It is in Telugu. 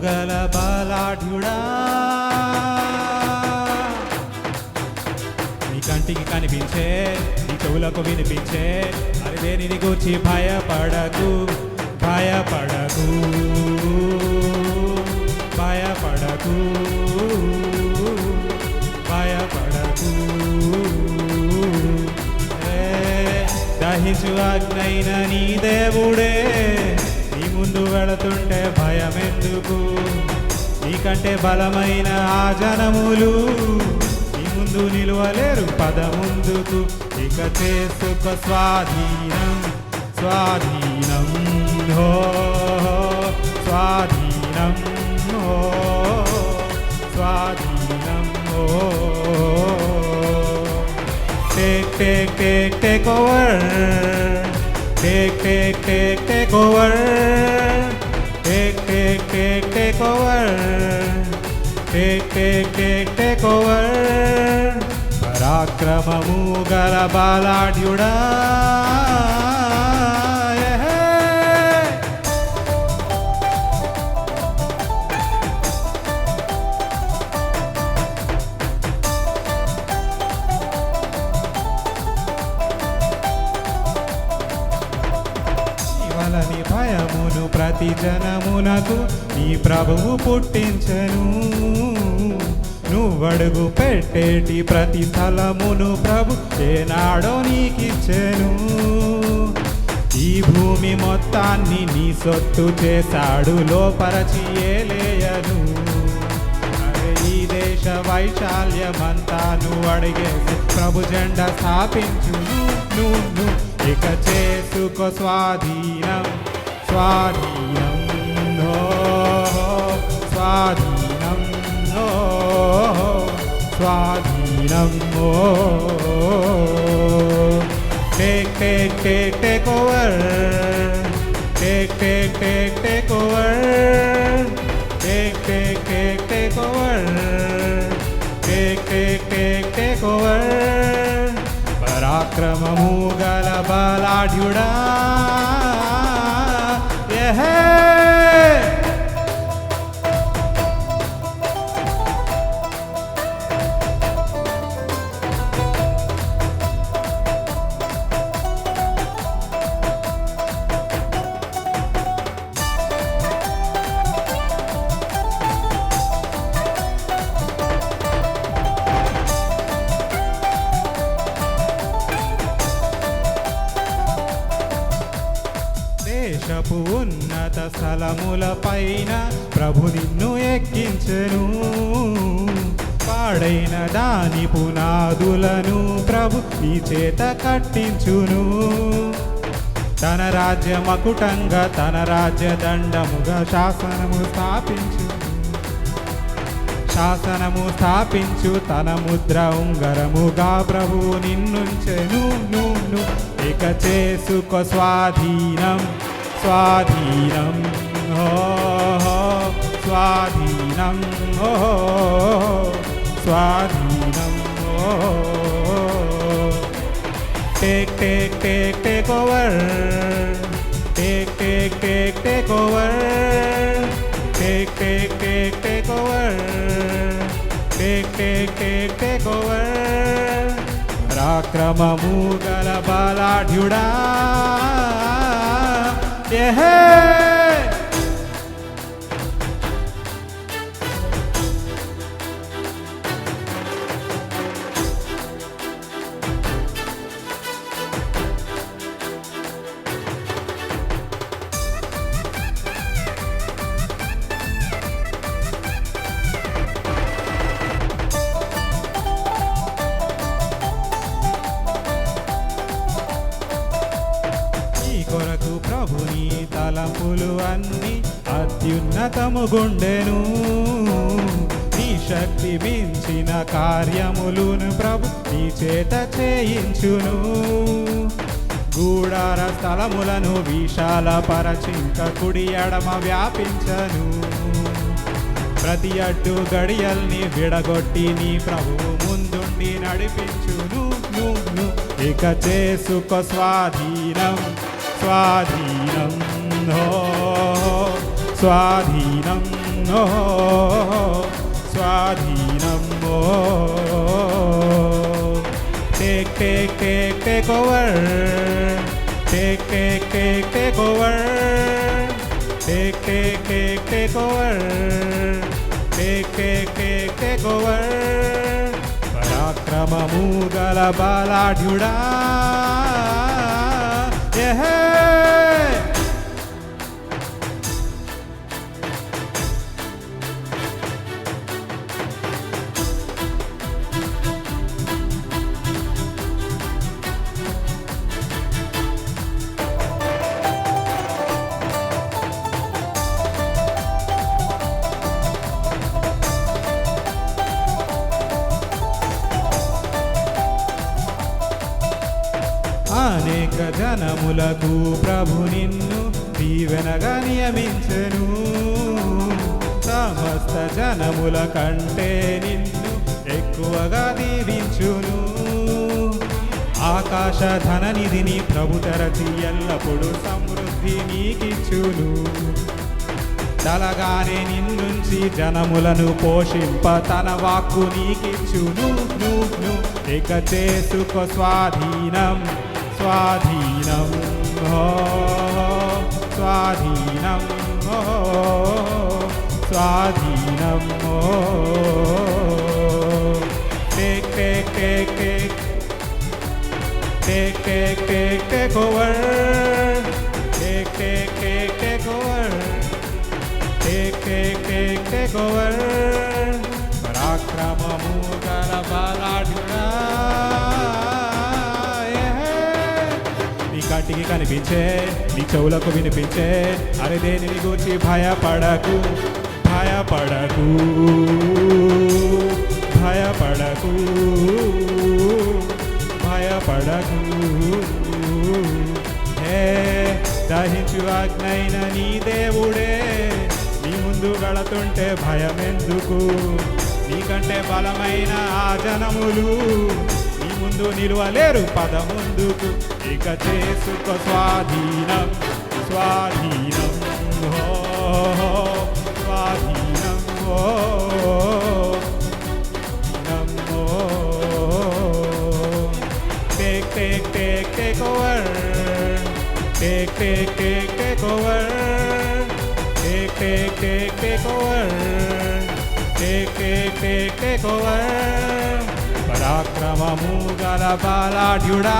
గల బలాఢ్యుడా, నీ కంటికి కనిపించే, నీ చెవులకు వినిపించే, మరి దేనిని గూర్చి భయపడకు, భయపడకు, భయపడకు, భయపడకు. దహించు అగ్నైన నీ దేవుడే నీ ముందు వెళుతుంటే భయమెందుకు? నీకంటే బలమైన ఆ జనములు నీ ముందు నిలువలేరు, పద ముందుకు. ఇక చేసుకో స్వాధీనం, స్వాధీనం, హో స్వాధీనం, హో స్వాధీనం, హో. Take over, take over, take over, take over. పరాక్రమము గల బలాఢ్యుడా, నీ భయమును ప్రతి జనమునకు నీ ప్రభువు పుట్టించెను. నువ్వడుగు పెట్టేటి ప్రతి స్థలమును ప్రభు ఏనాడో నీకిచ్చెను. ఈ భూమి మొత్తాన్ని నీ సొత్తు చేశాడు, లోపరచి ఏలేయను. అరే ఈ దేశ వైశాల్యమంతా నువ్వు అడిగేసి ప్రభు జెండా స్థాపించును. నువ్వు ఇక చేసుకో స్వాధీనం, స్వాధీనం, హో స్వాధీనం, హో స్వాధీనం, హో. Take over, take over, take over, take over. పరాక్రమము గల బలాఢ్యుడా, దేశపు ఉన్నత స్థలముల పైన ప్రభు నిన్ను ఎక్కించెను. పాడైన దాని పునాదులను ప్రభు నీ చేత కట్టించును. తన రాజ్య మకుటంగా తన రాజ్య దండముగా శాసనము స్థాపించు. తన ముద్ర ఉంగరముగా ప్రభు నిన్నుంచెను. ఇక చేసుకో స్వాధీనం, స్వాధీనం, హో స్వాధీనం, హో స్వాధీనం, హో. Take over, take over, take over, take over. పరాక్రమము గల బలాఢ్యుడా, కొరకు ప్రభుని తలంపులు అన్ని అత్యున్నతము గుండెను. నీ శక్తి మించిన కార్యములను ప్రభు నీ చేత చేయించును. గూడార స్థలములను విశాల పరచింక కుడి ఎడమ వ్యాపించను. ప్రతి అడ్డు గడియల్ని విడగొట్టి నీ ప్రభువు ముందుండి నడిపించును. ఇక చేసుకో స్వాధీనం, స్వాధీనం, హో స్వాధీనం ఓ స్వాధీనం ఓ take over take over take over take over పరాక్రమము గల బలాఢ్యుడా అనేక జనములకు ప్రభు నిన్ను దీవెనగా నియమించెను సమస్త జనముల కంటే నిన్ను ఎక్కువగా దీవించును ఆకాశ ధననిధిని ప్రభు తెరచి ఎల్లప్పుడూ సమృద్ధి నీకిచ్చును తలగానే నిన్నుంచి జనములను పోషింప తన వాక్కు నీకిచ్చును ఇక చేసుకో స్వాధీనం స్వాధీనం ఓ స్వాధీనం ఓ స్వాధీనం ఓ take over take over take over పరాక్రమము గల బలాఢ్యుడా కంటికి కనిపించే నీ చెవులకు వినిపించే అరే దేనిని గూర్చి భయపడకు భయపడకు భయపడకు భయపడకు హే దహించు అగ్నైన నీ దేవుడే నీ ముందు వెళుతుంటే భయమెందుకు నీకంటే బలమైన ఆ జనములు ముందు నిలువలేరు పద ముందుకు ఇక చేసుకో స్వాధీనం స్వాధీనం స్వాధీనం take over take over take over take over పరాక్రమము గల బలాఢ్యుడా